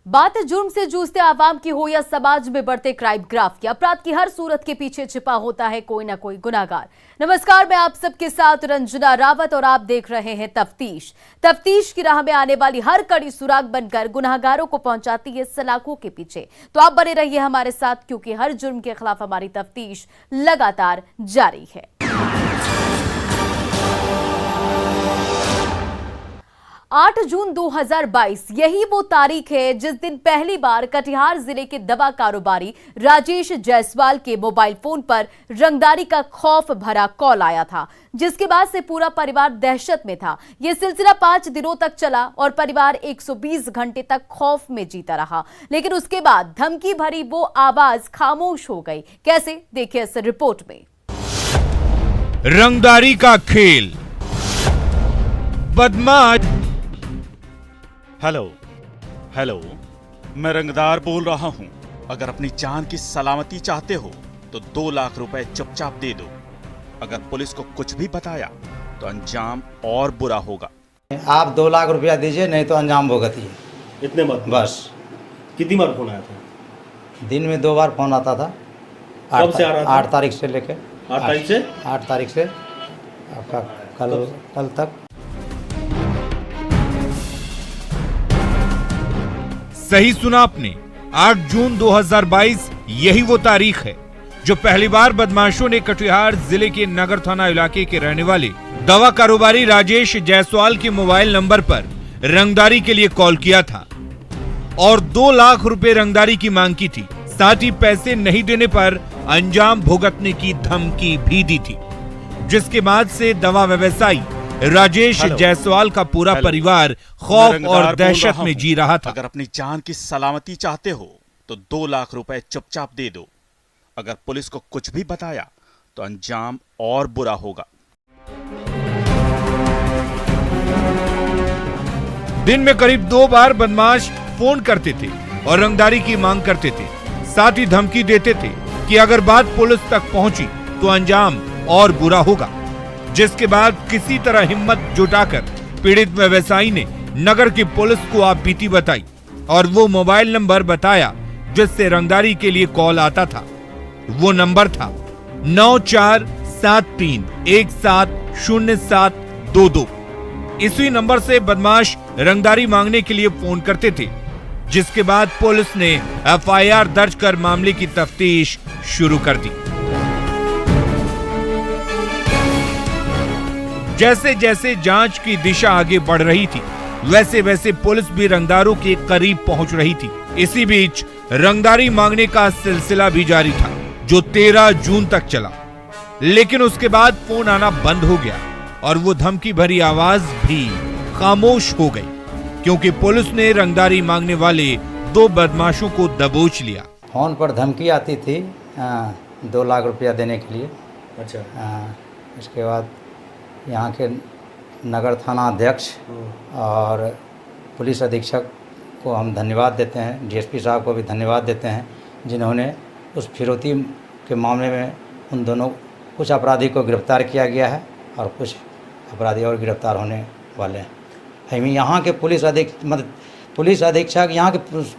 बात जुर्म से जूझते आवाम की हो या समाज में बढ़ते क्राइम ग्राफ की, अपराध की हर सूरत के पीछे छिपा होता है कोई ना कोई गुनाहगार। नमस्कार, मैं आप सबके साथ रंजना रावत और आप देख रहे हैं तफ्तीश। तफ्तीश की राह में आने वाली हर कड़ी सुराग बनकर गुनाहगारों को पहुंचाती है सलाखों के पीछे। तो आप बने रहिए हमारे साथ, क्योंकि हर जुर्म के खिलाफ हमारी तफ्तीश लगातार जारी है। 8 जून 2022 यही वो तारीख है जिस दिन पहली बार कटिहार जिले के दवा कारोबारी राजेश जायसवाल के मोबाइल फोन पर रंगदारी का खौफ भरा कॉल आया था, जिसके बाद से पूरा परिवार दहशत में था। यह सिलसिला 5 दिनों तक चला और परिवार 120 घंटे तक खौफ में जीता रहा, लेकिन उसके बाद धमकी भरी वो आवाज खामोश हो गई। कैसे, देखिए इस रिपोर्ट में। रंगदारी का खेल, बदमाश। हेलो, मैं रंगदार बोल रहा हूं। अगर अपनी जान की सलामती चाहते हो तो 2 लाख रुपए चुपचाप दे दो। अगर पुलिस को कुछ भी बताया तो अंजाम और बुरा होगा। आप 2 लाख रुपया दीजिए, नहीं तो अंजाम भुगतिए। इतने मत बस। कितनी बार फोन आया था? दिन में 2 बार फोन आता था। कब से आ रहा था? 8 तारीख से लेके 8 तारीख से आपका कल तक। सही सुना आपने, 8 जून 2022 यही वो तारीख है जो पहली बार बदमाशों ने कटिहार जिले के नगर थाना इलाके के रहने वाले दवा कारोबारी राजेश जायसवाल के मोबाइल नंबर पर रंगदारी के लिए कॉल किया था और 2 लाख रुपए रंगदारी की मांग की थी। साथ ही पैसे नहीं देने पर अंजाम भुगतने की धमकी भी दी थी, जिसके बाद से दवा व्यवसायी राजेश जायसवाल का पूरा परिवार खौफ और दहशत में जी रहा था। अगर अपनी जान की सलामती चाहते हो तो 2 लाख रुपए चुपचाप दे दो। अगर पुलिस को कुछ भी बताया तो अंजाम और बुरा होगा। दिन में करीब 2 बार बदमाश फोन करते थे और रंगदारी की मांग करते थे। साथ ही धमकी देते थे कि अगर बात पुलिस तक पहुंची तो अंजाम और बुरा होगा, जिसके बाद किसी तरह हिम्मत जुटाकर पीड़ित व्यवसायी ने नगर की पुलिस को आपबीती बताई और वो मोबाइल नंबर बताया जिससे रंगदारी के लिए कॉल आता था। वो नंबर था 9473170722। इसी नंबर से बदमाश रंगदारी मांगने के लिए फोन करते थे, जिसके बाद पुलिस ने FIR दर्ज कर मामले की तफ्तीश शुरू कर दी। जैसे जैसे जांच की दिशा आगे बढ़ रही थी, वैसे वैसे पुलिस भी रंगदारों के करीब पहुंच रही थी। इसी बीच रंगदारी मांगने का सिलसिला भी जारी था, जो 13 जून तक चला, लेकिन उसके बाद फोन आना बंद हो गया और वो धमकी भरी आवाज भी खामोश हो गई, क्योंकि पुलिस ने रंगदारी मांगने वाले 2 बदमाशों को दबोच लिया। फोन पर धमकी आती थी 2 लाख रुपया देने के लिए। अच्छा। इसके बाद यहाँ के नगर थाना अध्यक्ष और पुलिस अधीक्षक को हम धन्यवाद देते हैं, DSP साहब को भी धन्यवाद देते हैं, जिन्होंने उस फिरौती के मामले में उन दोनों कुछ अपराधी को गिरफ्तार किया गया है और कुछ अपराधी और गिरफ्तार होने वाले हैं। हम यहाँ के पुलिस अधीक्षक, यहाँ के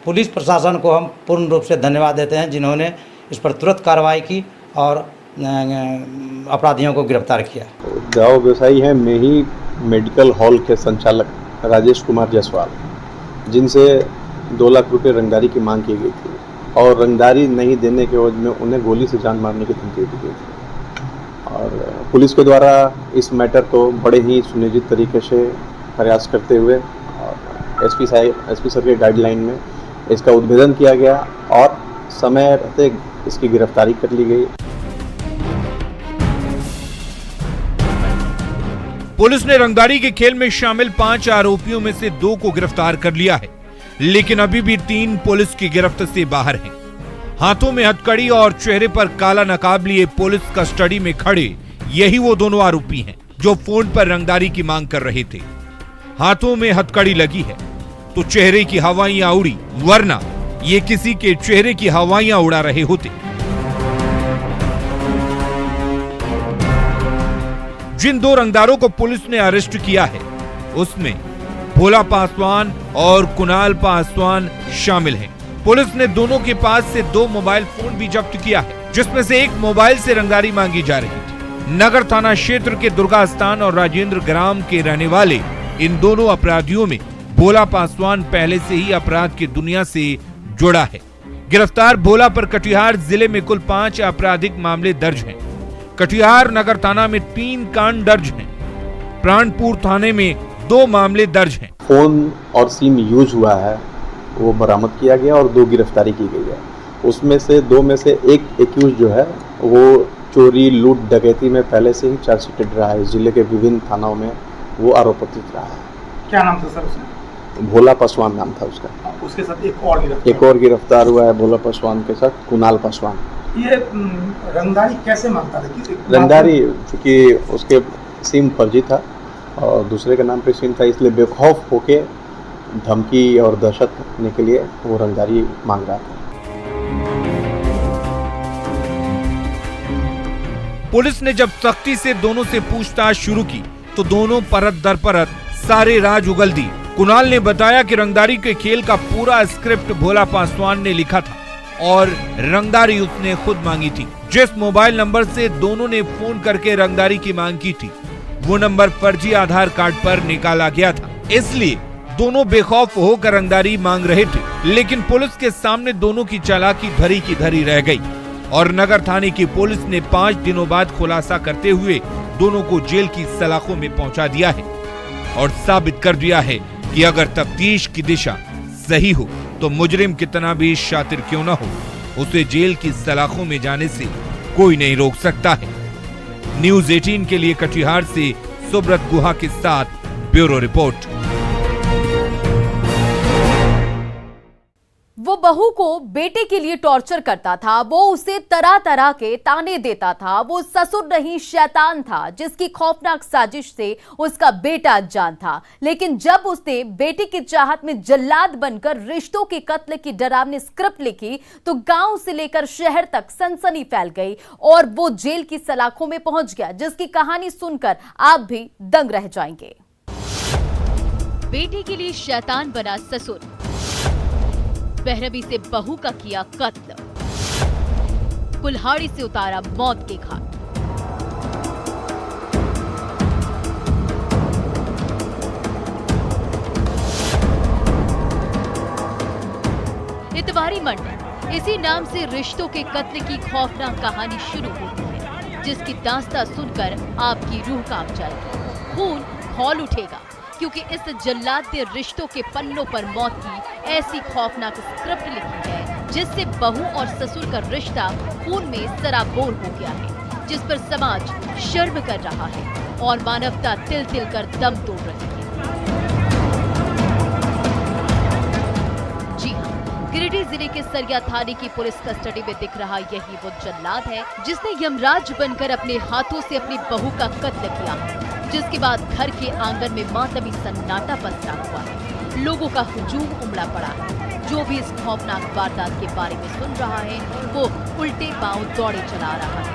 पुलिस प्रशासन को हम पूर्ण रूप से धन्यवाद देते हैं, जिन्होंने इस पर तुरंत कार्रवाई की और अपराधियों को गिरफ्तार किया। दवा व्यवसायी हैं मैं ही मेडिकल हॉल के संचालक राजेश कुमार जायसवाल, जिनसे 2 लाख रुपए रंगदारी की मांग की गई थी और रंगदारी नहीं देने के वजह में उन्हें गोली से जान मारने की धमकी दी गई थी। और पुलिस के द्वारा इस मैटर को बड़े ही सुनियोजित तरीके से प्रयास करते हुए और SP सर के गाइडलाइन में इसका उद्भेदन किया गया और समय रहते इसकी गिरफ्तारी कर ली गई। पुलिस ने रंगदारी के खेल में शामिल 5 आरोपियों में से 2 को गिरफ्तार कर लिया है, लेकिन अभी भी 3 पुलिस की गिरफ्त से बाहर हैं। हाथों में हथकड़ी और चेहरे पर काला नकाब लिए पुलिस कस्टडी में खड़े यही वो दोनों आरोपी हैं जो फोन पर रंगदारी की मांग कर रहे थे। हाथों में हथकड़ी लगी है तो चेहरे की हवाइयां उड़ी, वरना ये किसी के चेहरे की हवाइयां उड़ा रहे होते। जिन 2 रंगदारों को पुलिस ने अरेस्ट किया है, उसमें भोला पासवान और कुणाल पासवान शामिल हैं। पुलिस ने दोनों के पास से 2 मोबाइल फोन भी जब्त किया है, जिसमें से एक मोबाइल से रंगदारी मांगी जा रही थी। नगर थाना क्षेत्र के दुर्गा स्थान और राजेंद्र ग्राम के रहने वाले इन दोनों अपराधियों में भोला पासवान पहले से ही अपराध की दुनिया से जुड़ा है। गिरफ्तार भोला पर कटिहार जिले में कुल 5 आपराधिक मामले दर्ज हैं। कटिहार नगर थाना में 3 कांड दर्ज हैं। प्राणपुर थाने में 2 मामले दर्ज हैं। फोन और सिम यूज हुआ है वो बरामद किया गया और 2 गिरफ्तारी की गई है। उसमें से 2 में से एक एक्यूज जो है वो चोरी, लूट, डकैती में पहले से ही चार्जशीटेड रहा है। जिले के विभिन्न थानों में वो आरोपित रहा है। क्या नाम था सर उसका? भोला पासवान नाम था उसका। उसके साथ एक और गिरफ्तार हुआ है भोला पासवान के साथ कुणाल पासवान। ये रंगदारी कैसे मांगता था? रंगदारी चूँकि उसके सिम फर्जी था और दूसरे के नाम पे सिम था, इसलिए बेखौफ होके धमकी और दहशत करने के लिए वो रंगदारी मांग रहा था। पुलिस ने जब सख्ती से दोनों से पूछताछ शुरू की तो दोनों परत दर परत सारे राज उगल दी। कुणाल ने बताया कि रंगदारी के खेल का पूरा स्क्रिप्ट भोला पासवान ने लिखा था और रंगदारी उसने खुद मांगी थी। जिस मोबाइल नंबर से दोनों ने फोन करके रंगदारी की मांग की थी वो नंबर फर्जी आधार कार्ड पर निकाला गया था, इसलिए दोनों बेखौफ होकर रंगदारी मांग रहे थे। लेकिन पुलिस के सामने दोनों की चालाकी धरी की धरी रह गई और नगर थाने की पुलिस ने 5 दिनों बाद खुलासा करते हुए दोनों को जेल की सलाखों में पहुंचा दिया है और साबित कर दिया है कि अगर तफ्तीश की दिशा सही हो तो मुजरिम कितना भी शातिर क्यों न हो, उसे जेल की सलाखों में जाने से कोई नहीं रोक सकता है। न्यूज़ 18 के लिए कटिहार से सुब्रत गुहा के साथ ब्यूरो रिपोर्ट। वो बहू को बेटे के लिए टॉर्चर करता था, वो उसे तरह तरह के ताने देता था। वो ससुर नहीं शैतान था जिसकी खौफनाक साजिश से उसका बेटा जान था। लेकिन जब उसने बेटे की चाहत में जल्लाद बनकर रिश्तों के कत्ल की डरावनी स्क्रिप्ट लिखी तो गांव से लेकर शहर तक सनसनी फैल गई और वो जेल की सलाखों में पहुंच गया, जिसकी कहानी सुनकर आप भी दंग रह जाएंगे। बेटे के लिए शैतान बना ससुर, बेरहमी से बहू का किया कत्ल, कुल्हाड़ी से उतारा मौत के घाट। इतवारी मंडल, इसी नाम से रिश्तों के कत्ल की खौफनाक कहानी शुरू होती है, जिसकी दास्तां सुनकर आपकी रूह कांप जाएगी, खून खौल उठेगा, क्योंकि इस जल्लाद ने रिश्तों के पन्नों पर मौत की ऐसी खौफनाक स्क्रिप्ट लिखी है जिससे बहू और ससुर का रिश्ता खून में सराबोर हो गया है, जिस पर समाज शर्म कर रहा है और मानवता तिल तिल कर दम तोड़ रही है। जी हाँ, गिरिडीह जिले के सरिया थाने की पुलिस कस्टडी में दिख रहा यही वो जल्लाद है जिसने यमराज बनकर अपने हाथों से अपनी बहू का कत्ल किया है, जिसके बाद घर के आंगन में मातमी सन्नाटा पसरा हुआ है। लोगों का हुजूम उमड़ा पड़ा है। जो भी इस खौफनाक वारदात के बारे में सुन रहा है वो उल्टे पांव दौड़े चला रहा है।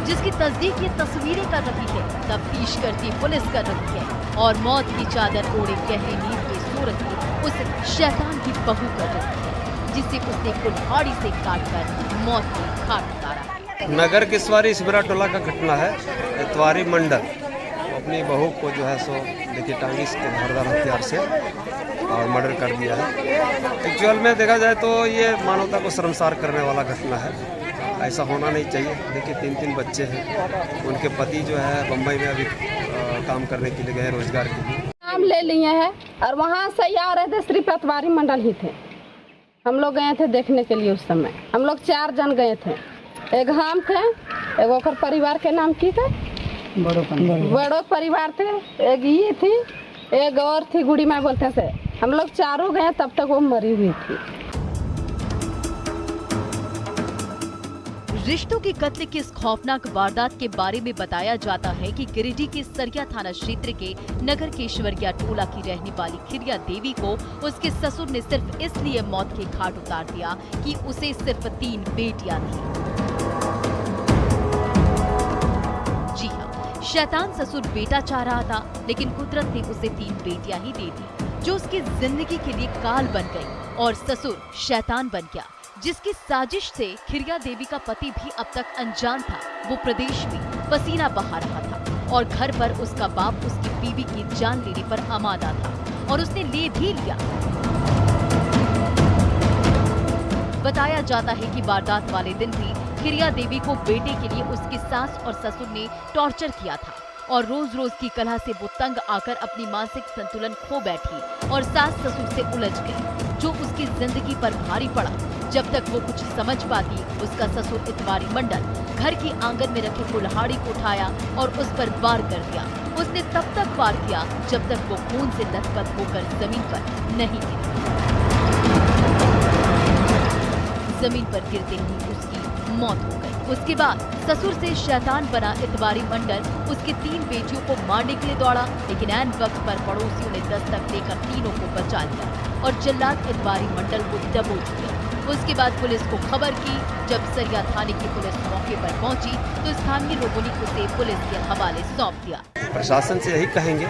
जिसकी तस्दीक ये तस्वीरें कर रही है, तफ्तीश करती पुलिस कर रही है और मौत की चादर ओढ़े गहरी नींद में सो रही उस शैतान की बहू कर रही है, जिसे उसने कुल्हाड़ी से काटकर मौत की घाट उतारा है। नगर किसवारी सिबरा टोला का घटना है। इतवारी मंडल अपनी बहू को जो है सो देखिए टांगी के धारदार हथियार से और मर्डर कर दिया है। एक्चुअल में देखा जाए तो ये मानवता को शर्मसार करने वाला घटना है। ऐसा होना नहीं चाहिए। देखिए 3 बच्चे हैं, उनके पति जो है बम्बई में अभी काम करने के लिए गए रोजगार के लिए। नाम ले लिए हैं और वहाँ से आ रहे थे, सिर्फ इतवारी मंडल ही थे। हम लोग गए थे देखने के लिए। उस समय हम लोग 4 जन गए थे। एक हम थे, एक ओकर परिवार के नाम की थे, बड़ो परिवार थे, एक ये थी, एक और थी गुड़ी माँ बोलते से। हम लोग 4 गए, तब तक वो मरी हुई थी। रिश्तों के कत्ल की इस खौफनाक वारदात के बारे में बताया जाता है कि गिरिडीह के सरिया थाना क्षेत्र के नगर केशवरिया टोला की रहने वाली खिरिया देवी को उसके ससुर ने सिर्फ इसलिए मौत के घाट उतार दिया कि उसे सिर्फ 3 बेटियां थी। जी हाँ, शैतान ससुर बेटा चाह रहा था, लेकिन कुदरत ने उसे 3 बेटियां ही दे दी, जो उसकी जिंदगी के लिए काल बन गई और ससुर शैतान बन गया, जिसकी साजिश से खिरिया देवी का पति भी अब तक अनजान था। वो प्रदेश में पसीना बहा रहा था और घर पर उसका बाप उसकी बीवी की जान लेने पर आमादा था और उसने ले भी लिया। बताया जाता है कि वारदात वाले दिन भी खिरिया देवी को बेटे के लिए उसकी सास और ससुर ने टॉर्चर किया था और रोज रोज की कलह से वो तंग आकर अपनी मानसिक संतुलन खो बैठी और सास ससुर से उलझ गई, जो उसकी जिंदगी पर भारी पड़ा। जब तक वो कुछ समझ पाती, उसका ससुर इतवारी मंडल घर की आंगन में रखे कुल्हाड़ी को उठाया और उस पर वार कर दिया। उसने तब तक वार किया जब तक वो खून से लथपथ होकर जमीन पर नहीं गिरी। जमीन पर गिरते ही उसकी मौत हो गई। उसके बाद ससुर से शैतान बना इतवारी मंडल उसकी 3 बेटियों को मारने के लिए दौड़ा, लेकिन ऐन वक्त पर पड़ोसियों ने दस्तक देकर तीनों को बचा लिया और जल्लाद इतवारी मंडल को दबोच दिया। उसके बाद पुलिस को खबर की। जब सरिया थाने की पुलिस मौके पर पहुंची तो स्थानीय लोगों ने उसे पुलिस के हवाले सौंप दिया। प्रशासन से यही कहेंगे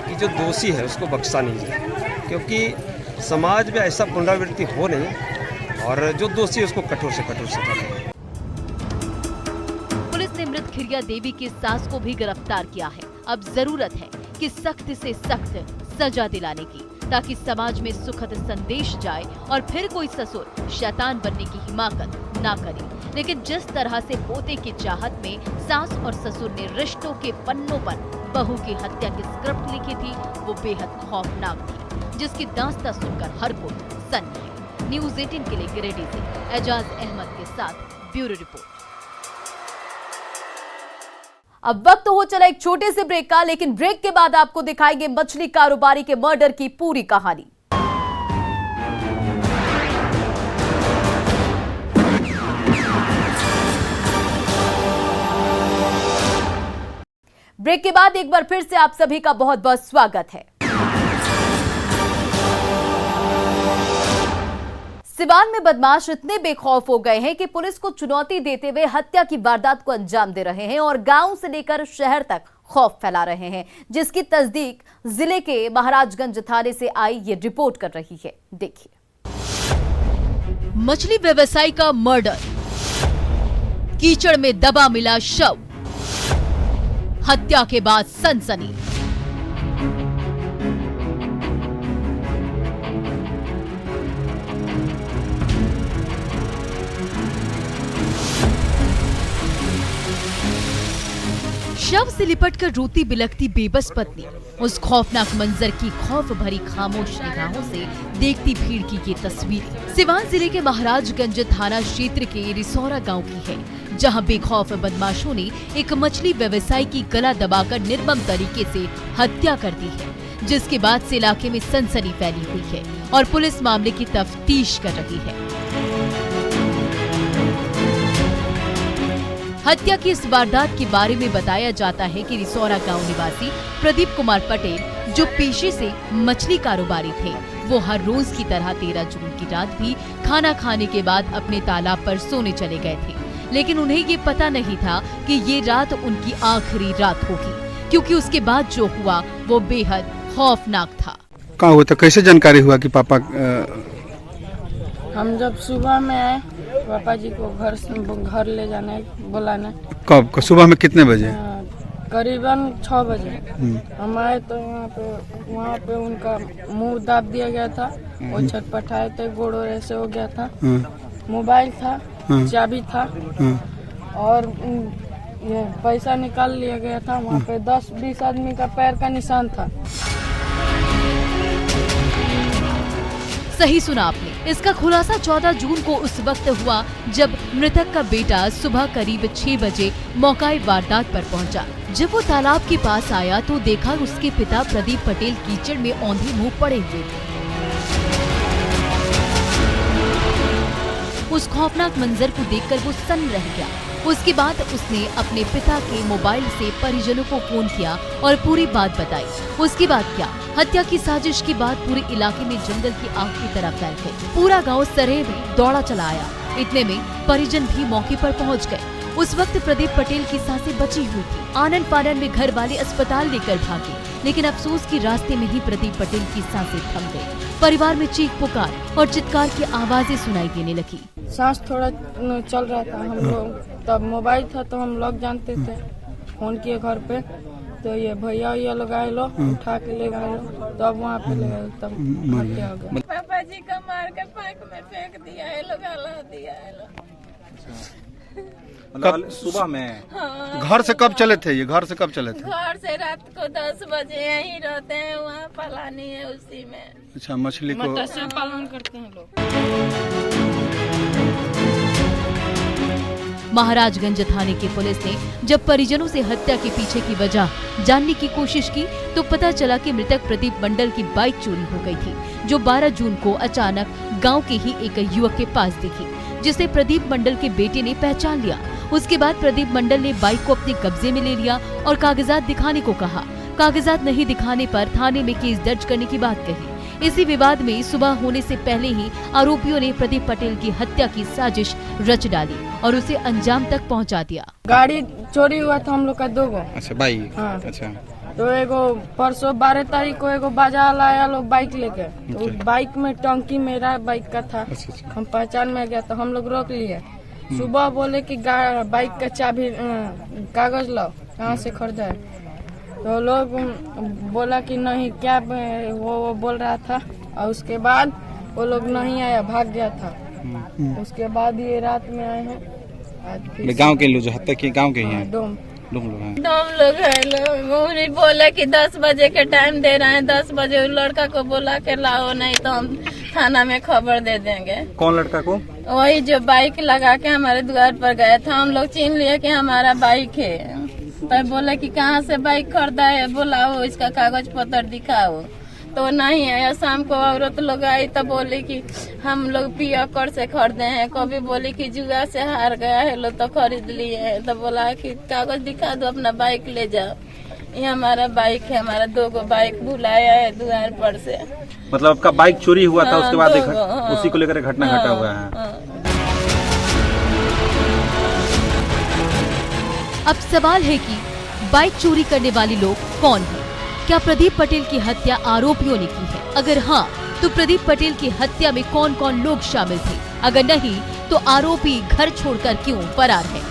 कि जो दोषी है उसको बख्शा नहीं जाए, क्योंकि समाज में ऐसा पुनरावृत्ति हो नहीं और जो दोषी है उसको कठोर से कठोर सजा दें। पुलिस ने मृत खिरिया देवी की सास को भी गिरफ्तार किया है। अब जरूरत है कि सख्त से सख्त सजा दिलाने की, ताकि समाज में सुखद संदेश जाए और फिर कोई ससुर शैतान बनने की हिमाकत ना करे। लेकिन जिस तरह से पोते की चाहत में सास और ससुर ने रिश्तों के पन्नों पर बहू की हत्या की स्क्रिप्ट लिखी थी, वो बेहद खौफनाक थी, जिसकी दास्तां सुनकर हर कोई सन्न है। न्यूज़ 18 के लिए गिरिडीह से एजाज अहमद के साथ ब्यूरो रिपोर्ट। अब वक्त हो चला एक छोटे से ब्रेक का, लेकिन ब्रेक के बाद आपको दिखाएंगे मछली कारोबारी के मर्डर की पूरी कहानी। ब्रेक के बाद एक बार फिर से आप सभी का बहुत बहुत स्वागत है। सिवान में बदमाश इतने बेखौफ हो गए हैं कि पुलिस को चुनौती देते हुए हत्या की वारदात को अंजाम दे रहे हैं और गांव से लेकर शहर तक खौफ फैला रहे हैं, जिसकी तस्दीक जिले के महाराजगंज थाने से आई ये रिपोर्ट कर रही है। देखिए, मछली व्यवसायी का मर्डर, कीचड़ में दबा मिला शव, हत्या के बाद सनसनी। शव से लिपटकर रोती बिलखती बेबस पत्नी उस खौफनाक मंजर की खौफ भरी खामोश निगाहों से देखती भीड़ की ये तस्वीर सिवान जिले के महाराजगंज थाना क्षेत्र के रिसौरा गांव की है, जहां बेखौफ बदमाशों ने एक मछली व्यवसायी की गला दबाकर निर्मम तरीके से हत्या कर दी है, जिसके बाद से इलाके में सनसनी फैली हुई है और पुलिस मामले की तफ्तीश कर रही है। हत्या की इस वारदात के बारे में बताया जाता है कि रिसौरा गांव निवासी प्रदीप कुमार पटेल, जो पेशे से मछली कारोबारी थे, वो हर रोज की तरह 13 जून की रात भी खाना खाने के बाद अपने तालाब पर सोने चले गए थे, लेकिन उन्हें ये पता नहीं था कि ये रात उनकी आखिरी रात होगी, क्योंकि उसके बाद जो हुआ वो बेहद खौफनाक था। कहाँ हुआ था, कैसे जानकारी हुआ कि पापा? हम जब सुबह में आए, पापा जी को घर ले जाने बुलाने। कब? सुबह में कितने बजे? करीबन 6 बजे। हम आए तो वहाँ पे उनका मुंह दाब दिया गया था, वो छटपटाए थे, गोड़ों ऐसे हो गया था, मोबाइल था, चाबी था और ये पैसा निकाल लिया गया था। वहाँ पे 10-20 आदमी का पैर का निशान था। सही सुना आपने। इसका खुलासा 14 जून को उस वक्त हुआ जब मृतक का बेटा सुबह करीब 6 बजे मौकाए वारदात पर पहुंचा। जब वो तालाब के पास आया तो देखा उसके पिता प्रदीप पटेल कीचड़ में औंधे मुंह पड़े हुए थे। उस खौफनाक मंजर को देखकर वो सन्न रह गया। उसके बाद उसने अपने पिता के मोबाइल से परिजनों को फोन किया और पूरी बात बताई। उसके बाद क्या, हत्या की साजिश की बात पूरे इलाके में जंगल की आग की तरह फैल गई। पूरा गांव सरेह में दौड़ा चला आया। इतने में परिजन भी मौके पर पहुंच गए उस वक्त प्रदीप पटेल की सांसें बची हुई थी। आनन फानन में घर वाले अस्पताल लेकर भागे, लेकिन अफसोस की रास्ते में ही प्रदीप पटेल की सांसें थम गई। परिवार में चीख पुकार और चित्कार की आवाजें सुनाई देने लगी। सांस थोड़ा चल रहा था, हम लोग तब मोबाइल था तो हम लोग जानते थे, फोन किए घर पे तो ये भैया लोग आए लो, उठा के ले गए लो, तब वहाँ पे ले गए, तब हत्या हो गया। पापा जी का मार के पाइप में फेंक दिया है लोग, हला दिया है लोग। कब सुबह में? हाँ। घर से कब चले थे ये? घर से कब चले थे? घर से रात को 10 बजे यहीं रहते हैं, वहाँ पलानी है उसी में। अच्छा, मछली को मत्स्य पालन करते हैं लोग। महाराजगंज थाने की पुलिस ने जब परिजनों से हत्या के पीछे की वजह जानने की कोशिश की तो पता चला कि मृतक प्रदीप मंडल की बाइक चोरी हो गई थी, जो 12 जून को अचानक गांव के ही एक युवक के पास दिखी, जिसे प्रदीप मंडल के बेटे ने पहचान लिया। उसके बाद प्रदीप मंडल ने बाइक को अपने कब्जे में ले लिया और कागजात दिखाने को कहा। कागजात नहीं दिखाने पर थाने में केस दर्ज करने की बात कही। इसी विवाद में सुबह होने से पहले ही आरोपियों ने प्रदीप पटेल की हत्या की साजिश रच डाली और उसे अंजाम तक पहुंचा दिया। गाड़ी चोरी हुआ था हम लोग का 2 गो। अच्छा, बाइक। हाँ। अच्छा, तो एगो परसों 12 तारीख को एगो बाजार लाया लोग बाइक लेके, तो उस बाइक में टंकी मेरा बाइक का था। अच्छा। हम पहचान में गया तो हम लोग रोक लिए। सुबह बोले कि बाइक का चाबी कागज लाओ, कहाँ से खरीदा है, तो लोग बोला कि नहीं क्या वो बोल रहा था, और उसके बाद वो लोग नहीं आया, भाग गया था। उसके बाद ये रात में आए हैं। गांव के लोग जो हत्या किए गांव के ही हैं? डोम लोग हैं। लोग बोले कि 10 बजे के टाइम दे रहे हैं, 10 बजे उस लड़का को बोला के लाओ, नहीं तो हम थाना में खबर दे देंगे। कौन लड़का को? वही जो बाइक लगा के हमारे द्वार पर गया था, हम लोग छीन लिए कि हमारा बाइक है। तो बोले कि कहाँ से बाइक खरीदा है, बुलाओ, इसका कागज पत्र दिखाओ, तो नहीं आया। शाम को औरत लोग आई तो बोली कि हम लोग पियकर से खरीदे हैं, कभी बोली कि जुआ से हार गया है लो तो खरीद लिए हैं, तो बोला कि कागज दिखा दो, अपना बाइक ले जाओ, ये हमारा बाइक है, हमारा 2 गो बाइक भुलाया है द्वार पर से। मतलब आपका बाइक चोरी हुआ था, उसके बाद हाँ, उसी को लेकर घटना घटा हुआ है। हाँ। अब सवाल है कि बाइक चोरी करने वाले लोग कौन हैं? क्या प्रदीप पटेल की हत्या आरोपियों ने की है? अगर हाँ, तो प्रदीप पटेल की हत्या में कौन कौन लोग शामिल थे? अगर नहीं, तो आरोपी घर छोड़कर क्यों फरार है?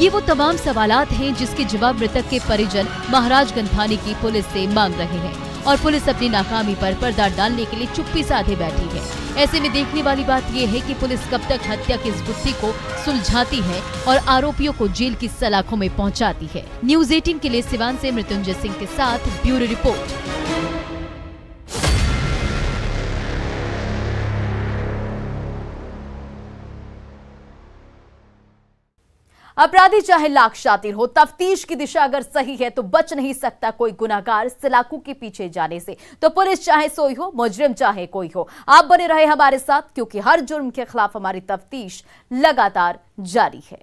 ये वो तमाम सवालात हैं जिसके जवाब मृतक के परिजन महाराजगंज थाने की पुलिस से मांग रहे हैं, और पुलिस अपनी नाकामी पर पर्दा डालने के लिए चुप्पी साधे बैठी है। ऐसे में देखने वाली बात यह है कि पुलिस कब तक हत्या की इस गुत्थी को सुलझाती है और आरोपियों को जेल की सलाखों में पहुंचाती है। न्यूज़ 18 के लिए सिवान से मृत्युंजय सिंह के साथ ब्यूरो रिपोर्ट। अपराधी चाहे लाख शातिर हो, तफ्तीश की दिशा अगर सही है तो बच नहीं सकता कोई गुनाहगार सलाखों के पीछे जाने से। तो पुलिस चाहे सोई हो, मुजरिम चाहे कोई हो, आप बने रहे हमारे साथ, क्योंकि हर जुर्म के खिलाफ हमारी तफ्तीश लगातार जारी है।